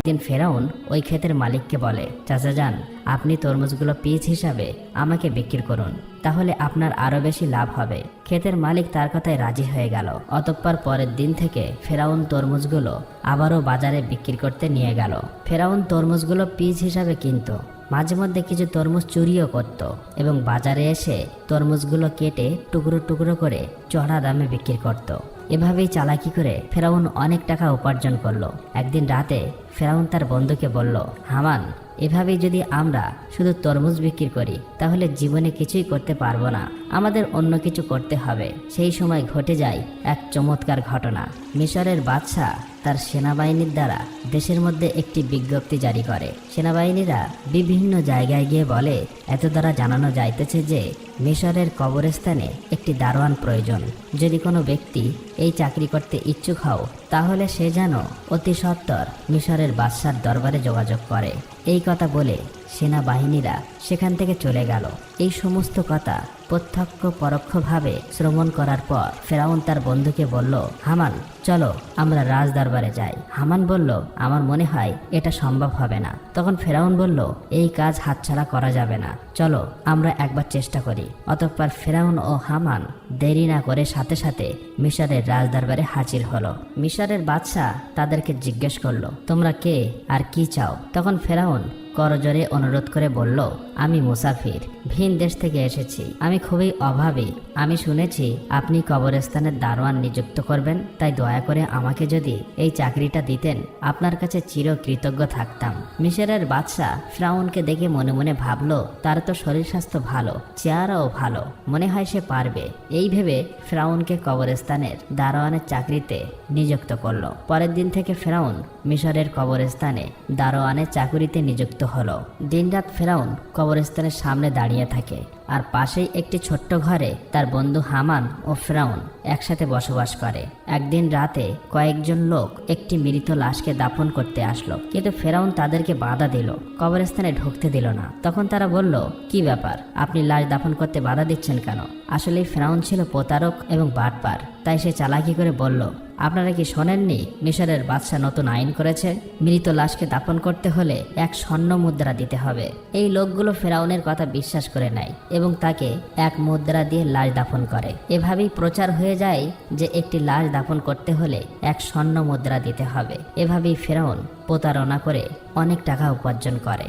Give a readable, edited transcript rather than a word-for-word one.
একদিন ফেরাউন ওই ক্ষেতের মালিককে বলে, চাচা যান, আপনি তরমুজগুলো পিস হিসাবে আমাকে বিক্রি করুন, তাহলে আপনার আরো বেশি লাভ হবে। ক্ষেতের মালিক তার কথায় রাজি হয়ে গেল। অতঃপর পরের দিন থেকে ফেরাউন তরমুজগুলো আবারও বাজারে বিক্রি করতে নিয়ে গেল। ফেরাউন তরমুজগুলো পিস হিসাবে কিনত, মাঝে মধ্যে কিছু তরমুজ চুরিও করত এবং বাজারে এসে তরমুজগুলো কেটে টুকরো টুকরো করে চড়া দামে বিক্রি করত। এভাবেই চালাকি করে ফেরাউন অনেক টাকা উপার্জন করলো। একদিন রাতে ফেরাউন তার বন্ধুকে বলল, হামান, এভাবেই যদি আমরা শুধু তরমুজ বিক্রি করি তাহলে জীবনে কিছুই করতে পারবো না, আমাদের অন্য কিছু করতে হবে। সেই সময় ঘটে যায় এক চমৎকার ঘটনা। মিশরের বাদশাহ তার সেনাবাহিনীর দ্বারা দেশের মধ্যে একটি বিজ্ঞপ্তি জারি করে। সেনাবাহিনীরা বিভিন্ন জায়গায় গিয়ে বলে, এত দ্বারা জানানো যাইতেছে যে মিশরের কবরস্থানে একটি দারোয়ান প্রয়োজন। যদি কোনো ব্যক্তি এই চাকরি করতে ইচ্ছুক হও তাহলে সে যেন অতি সত্বর মিশরের বাদশার দরবারে যোগাযোগ করে। এই কথা বলে সেনাবাহিনীরা সেখান থেকে চলে গেল। এই সমস্ত কথা প্রত্যক্ষ পরোক্ষভাবে শ্রবণ করার পর ফেরাউন তার বন্ধুকে বলল, হামান, চলো আমরা রাজ দরবারে যাই। হামান বলল, আমার মনে হয় এটা সম্ভব হবে না। তখন ফেরাউন বলল, এই কাজ হাতছাড়া করা যাবে না, চলো আমরা একবার চেষ্টা করি। অতঃপর ফেরাউন ও হামান দেরি না করে সাথে সাথে মিশরের রাজ দরবারে হাজির হলো। মিশরের বাদশাহ তাদেরকে জিজ্ঞেস করলো, তোমরা কে আর কি চাও? তখন ফেরাউন করজোরে অনুরোধ করে বলল, আমি মুসাফির, ভিন দেশ থেকে এসেছি, আমি খুবই অভাবী। আমি শুনেছি আপনি কবরস্থানের দারোয়ান নিযুক্ত করবেন, তাই দয়া করে আমাকে যদি এই চাকরিটা দিতেন আপনার কাছে চিরকৃতজ্ঞ থাকতাম। মিশরের বাদশাহ ফেরাউনকে দেখে মনে মনে ভাবলো, তার তো শরীর স্বাস্থ্য ভালো, চেহারাও ভালো, মনে হয় সে পারবে। এই ভেবে ফেরাউনকে কবরস্থানের দারোয়ানের চাকরিতে নিযুক্ত করলো। পরের দিন থেকে ফেরাউন মিশরের কবরস্থানে দারোয়ানের চাকরিতে নিযুক্ত হলো। দিনরাত ফেরাউন কবরস্থানের সামনে দাঁড়িয়ে থাকে, আর পাশেই একটি ছোট্ট ঘরে তার বন্ধু হামান ও ফেরাউন একসাথে বসবাস করে। একদিন রাতে কয়েকজন লোক একটি মৃত লাশকে দাফন করতে আসলো, কিন্তু ফেরাউন তাদেরকে বাধা দিল, কবরস্থানে ঢুকতে দিল না। তখন তারা বলল, কি ব্যাপার, আপনি লাশ দাফন করতে বাধা দিচ্ছেন কেন? আসলে ফেরাউন ছিল প্রতারক এবং বাটপার, তাই সে চালাকি করে বলল, আপনারা কি শোনেননি মিশরের বাদশাহ নতুন আইন করেছে, মৃত লাশকে দাফন করতে হলে 1 স্বর্ণ মুদ্রা দিতে হবে। এই লোকগুলো ফেরাউনের কথা বিশ্বাস করে নেয় এবং তাকে 1 মুদ্রা দিয়ে লাশ দাফন করে। এভাবেই প্রচার হয়ে যায় যে একটি লাশ দাফন করতে হলে 1 স্বর্ণ মুদ্রা দিতে হবে। এভাবেই ফেরাউন প্রতারণা করে অনেক টাকা উপার্জন করে।